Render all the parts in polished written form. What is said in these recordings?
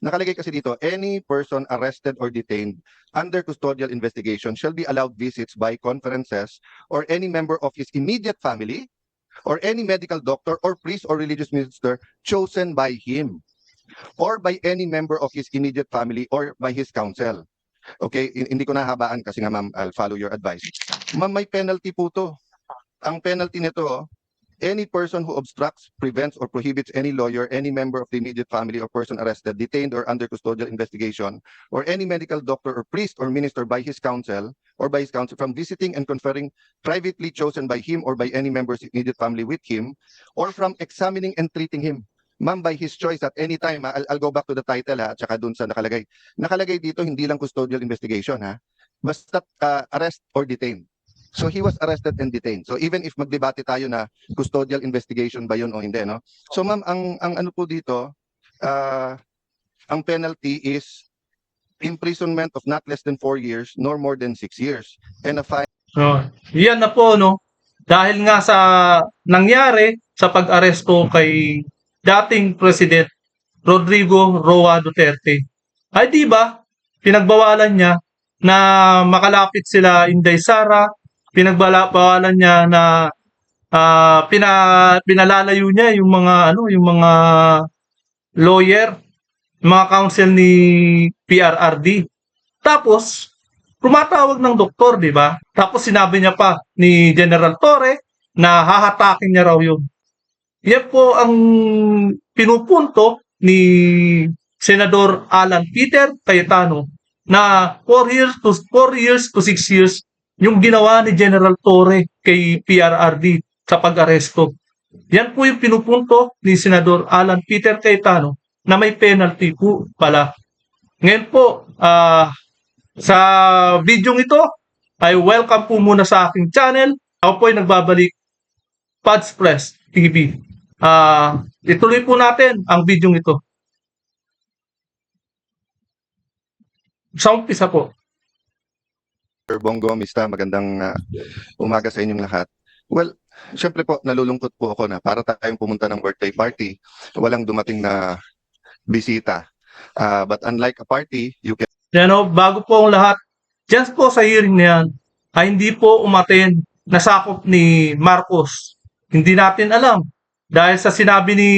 Nakalagay kasi dito, any person arrested or detained under custodial investigation shall be allowed visits by conferences or any member of his immediate family or any medical doctor or priest or religious minister chosen by him or by any member of his immediate family or by his counsel. Okay, hindi ko nahabaan kasi nga ma'am, I'll follow your advice. Ma'am, may penalty po to. Ang penalty nito, any person who obstructs, prevents, or prohibits any lawyer, any member of the immediate family or person arrested, detained, or under custodial investigation, or any medical doctor or priest or minister by his counsel or by his counsel from visiting and conferring privately chosen by him or by any member's immediate family with him, or from examining and treating him. Ma'am, by his choice at any time, I'll go back to the title at saka dun sa nakalagay. Nakalagay dito, hindi lang custodial investigation basta arrest or detain. So he was arrested and detained. So even if magdebate tayo na custodial investigation ba yun o hindi, no? So ma'am, ang ano po dito, ang penalty is imprisonment of not less than 4 years nor more than 6 years and a fine. Yan na po, no? Dahil nga sa nangyari sa pag-aresto kay dating President Rodrigo Roa Duterte, ay di ba pinagbawalan niya na makalapit sila Inday Sara, pinagbawalan niya na pinalalayo niya yung mga lawyer, mga counsel ni PRRD. Tapos tumatawag ng doktor, di ba? Tapos sinabi niya pa ni General Torre na hahatakin niya raw yun. Yan po ang pinupunto ni Senador Alan Peter Cayetano na 4 years to 6 years yung ginawa ni General Torre kay PRRD sa pag-aresto. Yan po yung pinupunto ni Senador Alan Peter Cayetano na may penalty po pala. Ngayon po, sa video ito, ay welcome po muna sa aking channel. Ako po ay nagbabalik, Pads Press TV. Ituloy po natin ang video ito. Sa umpisa po. Sir Bongo, Mista, magandang umaga sa inyong lahat. Well, syempre po, nalulungkot po ako na para tayong pumunta ng birthday party, walang dumating na bisita. But unlike a party, you can... Bago po ang lahat, dyan po sa hearing na yan, ay hindi po umaten na sakop ni Marcos. Hindi natin alam. Dahil sa sinabi ni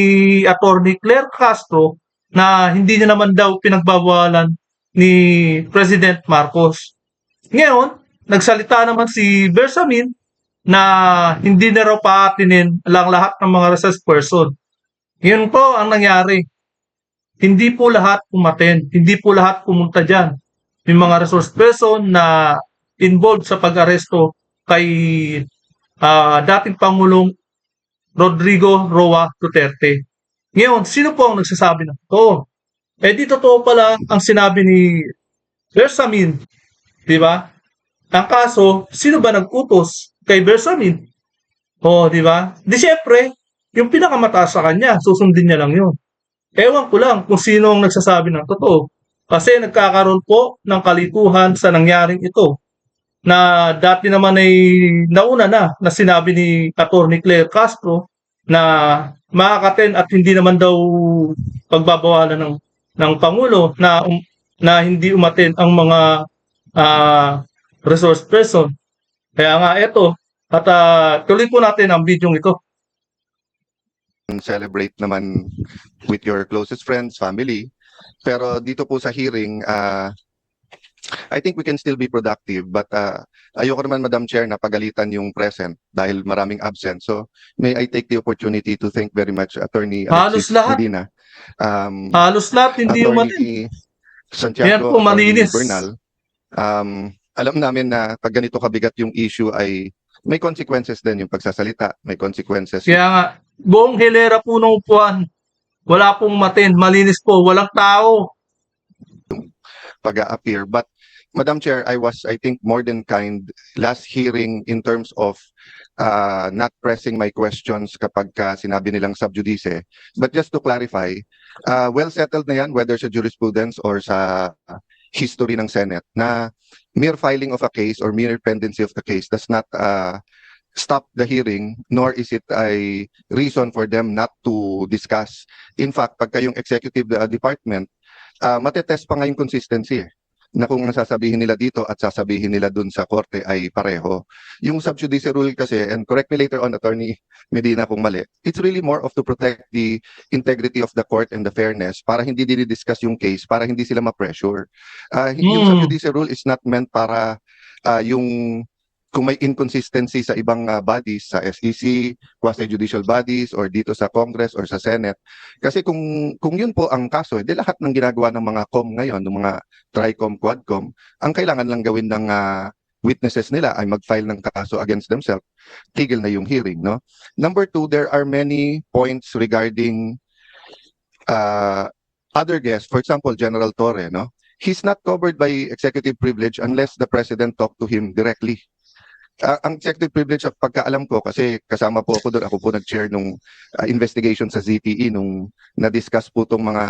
Attorney Claire Castro na hindi niya naman daw pinagbabawalan ni President Marcos. Ngayon, nagsalita naman si Bersamin na hindi na raw paatinin lang lahat ng mga resource person. Yun po ang nangyari. Hindi po lahat umaten, hindi po lahat pumunta dyan. May mga resource person na involved sa pag-aresto kay dating Pangulong Rodrigo Roa Duterte. Ngayon, sino po ang nagsasabi na ito? Di totoo pala ang sinabi ni Bersamin. Di ba? Ang kaso, sino ba nag-utos kay Bersamin? Di ba? Di syempre, yung pinakamataas sa kanya, susundin niya lang yun. Ewan ko lang kung sino ang nagsasabi ng totoo. Kasi nagkakaroon po ng kalituhan sa nangyaring ito. Na dati naman ay nauna na sinabi ni Attorney Claire Castro na makakaten at hindi naman daw pagbabawalan ng Pangulo na hindi umaten ang mga resource person. Kaya nga ito, at tuloy po natin ang video ito. Celebrate naman with your closest friends, family. Pero dito po sa hearing, I think we can still be productive, but ayoko naman, Madam Chair, na pagalitan yung present dahil maraming absent. So may I take the opportunity to thank very much Attorney Halos lahat. Medina, Halos lahat hindi umaten. Attorney Santiago, po, malinis. Bernal. Alam namin na pag ganito kabigat yung issue ay may consequences din yung pagsasalita, may consequences. Kaya nga, buong hilera po ng upuan, wala pong umaten, malinis po, walang tao. Pag-a-appear. But Madam Chair, I think, more than kind last hearing in terms of not pressing my questions kapag sinabi nilang sub judice. But just to clarify, well settled na yan, whether sa jurisprudence or sa history ng Senate, na mere filing of a case or mere pendency of the case does not stop the hearing, nor is it a reason for them not to discuss. In fact, pagka yung executive department matetest pa nga yung consistency na kung nasasabihin nila dito at sasabihin nila dun sa korte ay pareho. Yung sub judice rule kasi, and correct me later on, Attorney Medina, kung mali, it's really more of to protect the integrity of the court and the fairness para hindi dinidiscuss yung case, para hindi sila ma-pressure. Yung sub judice rule is not meant para yung kung may inconsistency sa ibang bodies, sa SEC, quasi-judicial bodies, or dito sa Congress or sa Senate. Kasi kung yun po ang kaso, di lahat ng ginagawa ng mga COM ngayon, ng mga TRICOM, QUADCOM, ang kailangan lang gawin ng witnesses nila ay mag-file ng kaso against themselves, tigil na yung hearing. No? Number two, there are many points regarding other guests. For example, General Torre, no? He's not covered by executive privilege unless the President talked to him directly. Ang executive privilege, pagkaalam ko, kasi kasama po ako doon, ako po nag-chair nung investigation sa ZTE nung na-discuss po itong mga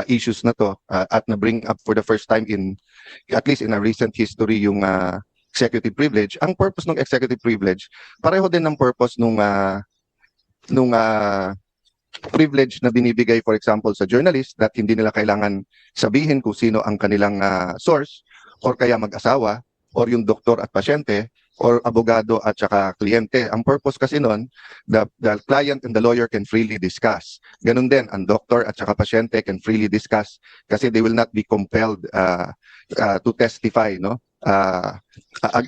issues na to at na-bring up for the first time at least in a recent history, yung executive privilege. Ang purpose ng executive privilege, pareho din ng purpose nung privilege na binibigay, for example, sa journalist, that hindi nila kailangan sabihin kung sino ang kanilang source, or kaya mag-asawa, or yung doktor at pasyente, or abogado at saka kliyente. Ang purpose kasi nun, the client and the lawyer can freely discuss. Ganun din, ang doktor at saka pasyente can freely discuss kasi they will not be compelled to testify, no?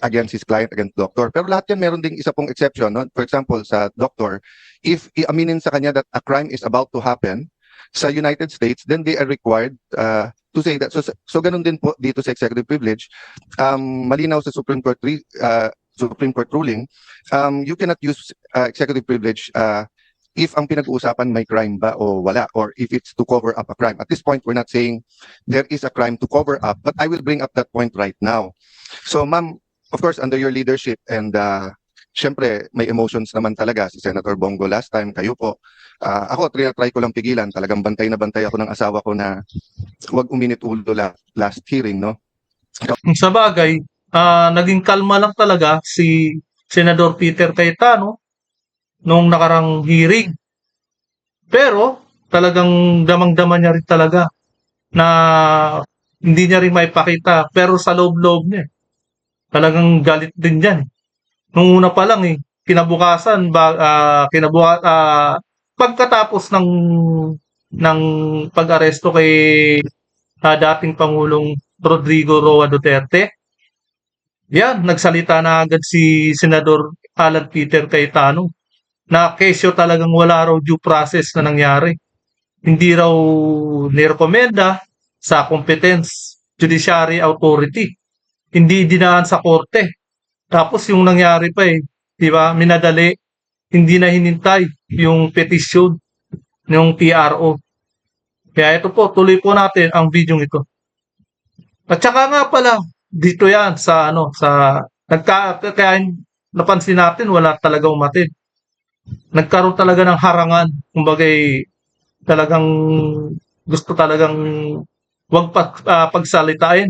Against his client, against doctor. Pero lahat yan meron ding isa pong exception, no? For example, sa doctor, if iaminin sa kanya that a crime is about to happen sa United States, then they are required to say that. So ganun din po dito sa executive privilege. Malinaw sa Supreme Court ruling, you cannot use executive privilege if ang pinag-uusapan may crime ba o wala, or if it's to cover up a crime. At this point, we're not saying there is a crime to cover up, but I will bring up that point right now. So ma'am, of course, under your leadership, and syempre may emotions naman talaga si Senator Bongo last time, kayo po. Ako, try ko lang pigilan. Talagang bantay na bantay ako ng asawa ko na huwag uminit ulo last hearing, no? Sa bagay, naging kalma lang talaga si Senador Peter Cayetano nung nakarang hearing. Pero talagang damang-dama niya rin talaga na hindi niya rin maipakita. Pero sa loob-loob niya, talagang galit din yan. Nung una pa lang kinabukasan, pagkatapos ng pag-aresto kay dating Pangulong Rodrigo Roa Duterte, yan, nagsalita na agad si Senador Alan Peter Cayetano na kesyo talagang wala raw due process na nangyari. Hindi raw nirekomenda sa competence judiciary authority. Hindi dinaan sa korte. Tapos yung nangyari pa di ba, minadali, hindi na hinintay yung petition ng PRO. Kaya ito po, tuloy po natin ang video ito. At saka nga pala, dito yan sa kaya napansin natin wala talaga umatid. Nagkaroon talaga ng harangan, kumbaga talagang gusto talagang wag pagsalitain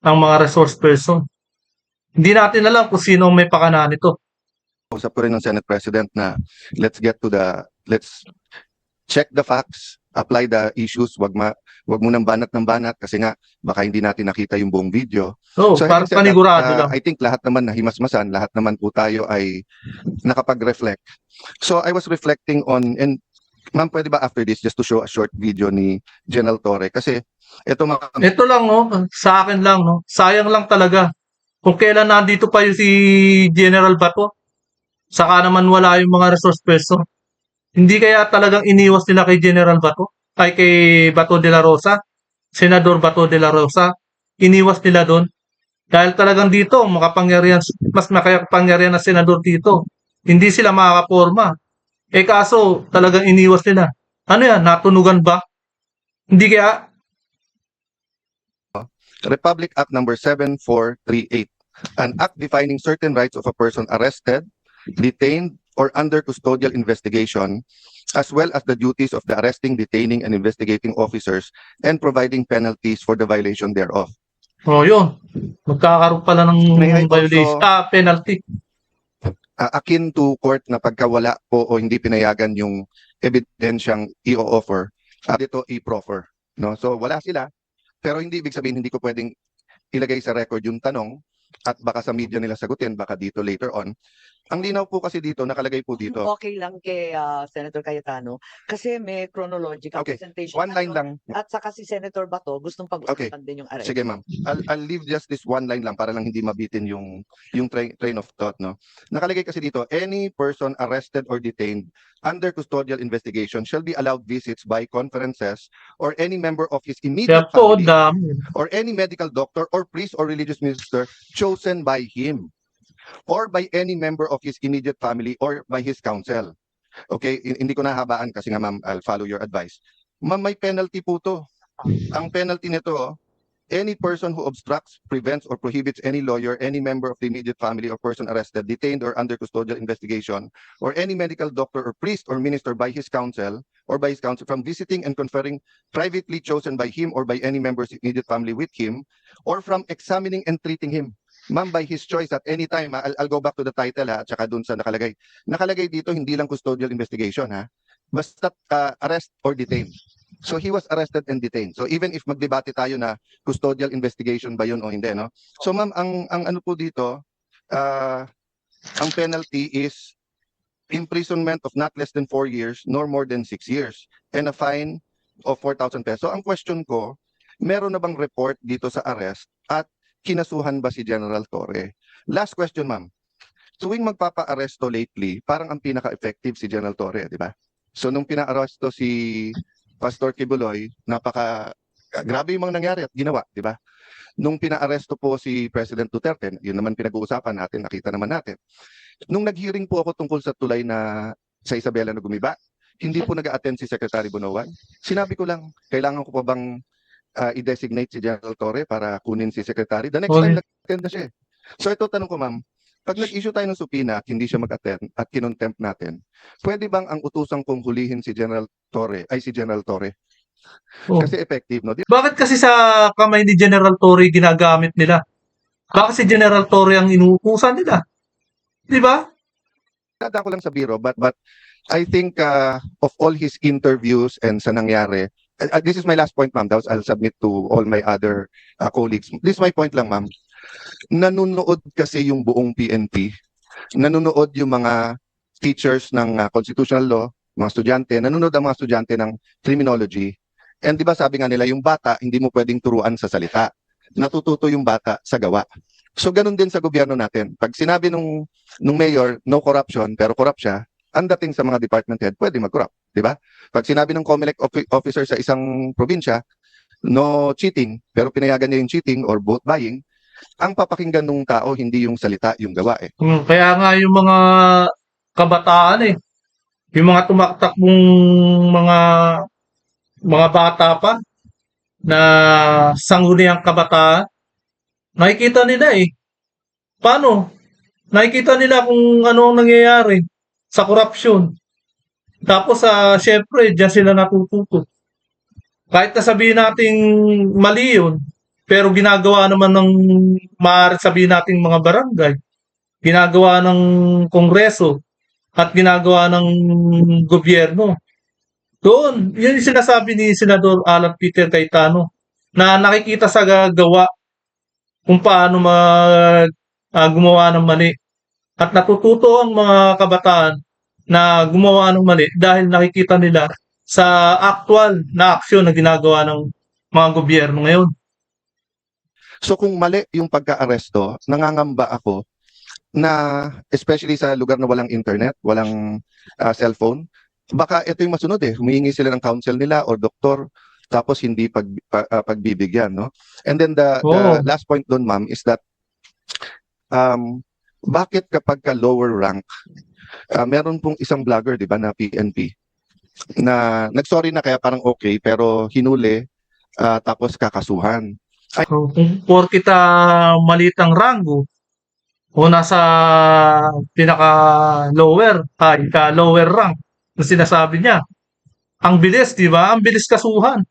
ang mga resource person. Hindi natin alam kung sino may pakana nito. Usap ko rin ng Senate President na let's check the facts, apply the issues, wag mo nang banat ng banat kasi nga baka hindi natin nakita yung buong video. So parang panigurado lang. I think lahat naman nahimasmasan, lahat naman po tayo ay nakapag-reflect. So I was reflecting on, and ma'am, pwede ba after this just to show a short video ni General Torre? Kasi ito lang, no? Sa akin lang, no? Sayang lang talaga. Kung kailan nandito pa yung si General Bato, saka naman wala yung mga resource person. Hindi kaya talagang iniwas nila kay General Bato, ay kay Bato de la Rosa, Senador Bato de la Rosa, iniwas nila doon. Dahil talagang dito, mas makapangyarihan na senador dito. Hindi sila makakaporma. Kaso talagang iniwas nila. Ano yan? Natunugan ba? Hindi kaya Republic Act number 7438, an act defining certain rights of a person arrested, detained, or under custodial investigation, as well as the duties of the arresting, detaining, and investigating officers, and providing penalties for the violation thereof. yun. Magkakaroon pala ng May I violation, penalty. Akin to court na pagkawala po o hindi pinayagan yung ebidensyang i-offer, dito i-proffer. no? So wala sila, pero hindi ibig sabihin hindi ko pwedeng ilagay sa record yung tanong at baka sa media nila sagutin, baka dito later on. Ang linaw po kasi dito, nakalagay po dito. Okay lang kay Senator Cayetano kasi may chronological Okay, presentation one line tayo. lang. At saka si Senator Bato gustong pag-usapan din yung arrest. Sige ma'am. I'll leave just this one line lang para lang hindi mabitin yung train of thought, no. Nakalagay kasi dito, any person arrested or detained under custodial investigation shall be allowed visits by conferences or any member of his Kaya immediate po, family dami. or any medical doctor or priest or religious minister chosen by him or by any member of his immediate family or by his counsel. Okay, hindi ko nahabaan kasi nga ma'am, I'll follow your advice. Ma'am, may penalty po to. Ang penalty nito, any person who obstructs, prevents, or prohibits any lawyer, any member of the immediate family or person arrested, detained, or under custodial investigation, or any medical doctor or priest or minister by his counsel from visiting and conferring privately chosen by him or by any member's immediate family with him, or from examining and treating him. Ma'am, by his choice at any time, I'll go back to the title at saka dun sa nakalagay. Nakalagay dito, hindi lang custodial investigation basta arrest or detain. So he was arrested and detained. So even if magdebate tayo na custodial investigation ba yun o hindi, no? So ma'am, ang ano po dito, ang penalty is imprisonment of not less than 4 years nor more than 6 years and a fine of 4,000 pesos. So ang question ko, meron na bang report dito sa arrest at kinasuhan ba si General Torre? Last question, ma'am. Tuwing magpapa-aresto lately, parang ang pinaka-effective si General Torre, di ba? So nung pina-aresto si Pastor Kibuloy, grabe yung mga nangyari at ginawa, di ba? Nung pina-aresto po si President Duterte, yun naman pinag-uusapan natin, nakita naman natin. Nung nag-hearing po ako tungkol sa tulay na sa Isabela na gumiba, hindi po nag-attend si Secretary Bonoan. Sinabi ko lang, kailangan ko pa bang i-designate si General Torre para kunin si Secretary? The next time nag-attend na siya. So ito tanong ko ma'am, pag nag-issue tayo ng subpoena at hindi siya mag-attend at kinontempt natin, pwede bang ang utusang kong hulihin si General Torre ay si General Torre? Oh. Kasi effective, no? Bakit kasi sa kamay ni General Torre ginagamit nila? Bakit si General Torre ang inuukusan nila? Di ba? Dada ko lang sa biro, but I think of all his interviews and sa nangyari, this is my last point, ma'am. I'll submit to all my other colleagues. This is my point lang, ma'am. Nanunood kasi yung buong PNP. Nanunood yung mga teachers ng constitutional law, mga estudyante. Nanunood ang mga estudyante ng criminology. And di ba sabi nga nila, yung bata, hindi mo pwedeng turuan sa salita. Natututo yung bata sa gawa. So ganun din sa gobyerno natin. Pag sinabi nung mayor, no corruption, pero corrupt siya, ang dating sa mga department head, pwede mag-corrupt. Di ba? Pag sinabi ng COMELEC officer sa isang probinsya, no cheating, pero pinayagan niya yung cheating or vote buying, ang papakinggan ng tao, hindi yung salita, yung gawa eh. Kaya nga yung mga kabataan yung mga tumaktakbong mga bata pa na sangguniang kabataan, nakikita nila Paano? Nakikita nila kung ano ang nangyayari sa korupsyon. Tapos syempre, diyan sila natututo. Kahit na sabihin nating mali yun, pero ginagawa naman ng maaari sabihin nating mga barangay, ginagawa ng kongreso, at ginagawa ng gobyerno. Doon, yun yung sinasabi ni Senador Alan Peter Cayetano na nakikita sa gawa kung paano gumawa ng mali. At natututo ang mga kabataan na gumawa ng mali dahil nakikita nila sa actual na aksyon na ginagawa ng mga gobyerno ngayon. So kung mali yung pagka-aresto, nangangamba ako na especially sa lugar na walang internet, walang cellphone, baka ito yung masunod humihingi sila ng counsel nila or doktor tapos hindi pagbibigyan, no? And then the last point doon, ma'am, is that bakit kapag ka lower rank, meron pong isang vlogger, di ba, na PNP, na nagsorry na kaya parang okay, pero hinuli, tapos kakasuhan. Kung porkita maliit ang rango, o nasa pinaka-lower rank na sinasabi niya, ang bilis, di ba? Ang bilis kasuhan.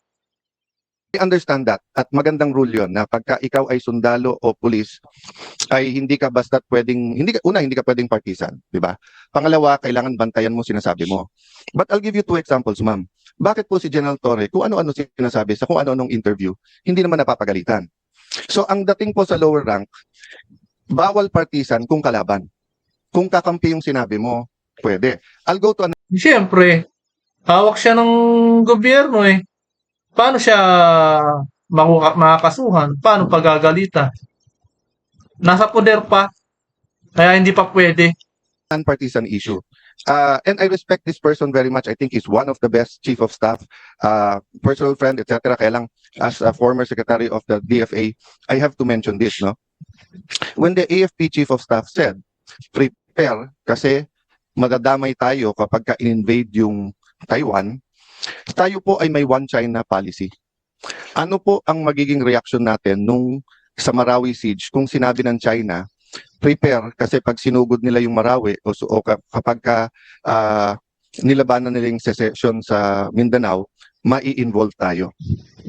I understand that at magandang rule yon na pagka ikaw ay sundalo o pulis ay hindi ka basta pwedeng hindi ka pwedeng partisan, di ba? Pangalawa, kailangan bantayan mo sinasabi mo. But I'll give you two examples, ma'am. Bakit po si General Torre, kung ano-ano sinasabi sa kung ano-anong interview, hindi naman napapagalitan? So ang dating po sa lower rank, bawal partisan kung kalaban. Kung kakampi yung sinabi mo, pwede. I'll go to Siyempre, hawak siya ng gobyerno eh. Paano siya makakasuhan? Paano pagagalitan? Nasa poder pa, kaya hindi pa pwede. non-partisan issue. And I respect this person very much. I think he's one of the best chief of staff, personal friend, etc. Kaya lang, as a former secretary of the DFA, I have to mention this, no? When the AFP chief of staff said, prepare kasi madadamay tayo kapag ka-invade yung Taiwan, tayo po ay may one China policy. Ano po ang magiging reaction natin nung sa Marawi siege kung sinabi ng China, prepare kasi pag sinugod nila yung Marawi o kapag nilabanan nila yung secession sa Mindanao, mai-involve tayo.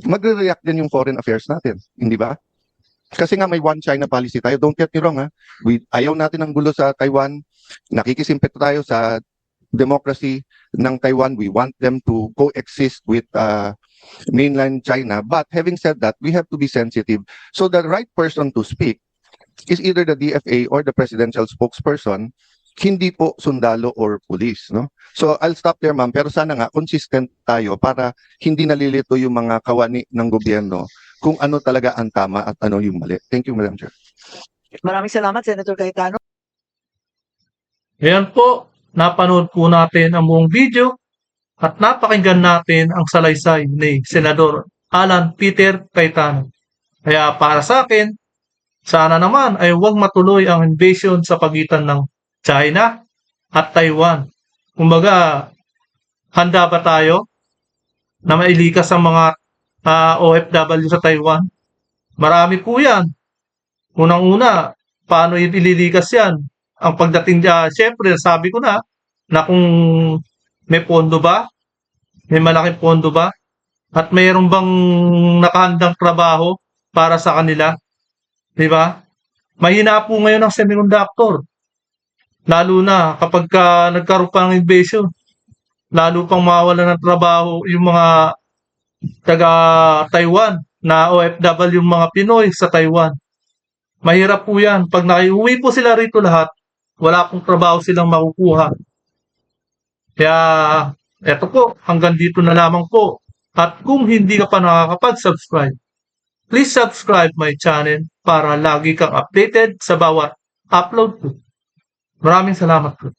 Magre-react din yung foreign affairs natin, hindi ba? Kasi nga may one China policy tayo. Don't get me wrong, ha? Ayaw natin ng gulo sa Taiwan. Nakikisimpet tayo sa democracy ng Taiwan. We want them to coexist with mainland China. But having said that, we have to be sensitive. So the right person to speak is either the DFA or the presidential spokesperson, hindi po sundalo or police, no? So I'll stop there, ma'am, pero sana nga consistent tayo para hindi nalilito yung mga kawani ng gobyerno kung ano talaga ang tama at ano yung mali. Thank you, Madam Chair. Maraming salamat, Senator Cayetano. Ayan po, napanood po natin ang buong video at napakinggan natin ang salaysay ni Senador Alan Peter Cayetano. Kaya para sa akin, sana naman ay huwag matuloy ang invasion sa pagitan ng China at Taiwan. Kumbaga, handa ba tayo na mailikas ang mga OFW sa Taiwan? Marami po yan. Unang-una, paano ililikas yan? Ang pagdating dyan, syempre, sabi ko na kung may pondo ba? May malaking pondo ba? At mayroon bang nakahandang trabaho para sa kanila? Diba? Mahina po ngayon ang semiconductor. Lalo na kapag nagkaroon pa ng invasion. Lalo pang mawala ng trabaho yung mga taga-Taiwan na OFW yung mga Pinoy sa Taiwan. Mahirap po yan. Pag nakiuwi po sila rito lahat, wala pong trabaho silang makukuha. Kaya, eto po, hanggang dito na lamang po. At kung hindi ka pa nakakapag-subscribe, please subscribe my channel para lagi kang updated sa bawat upload ko. Maraming salamat po.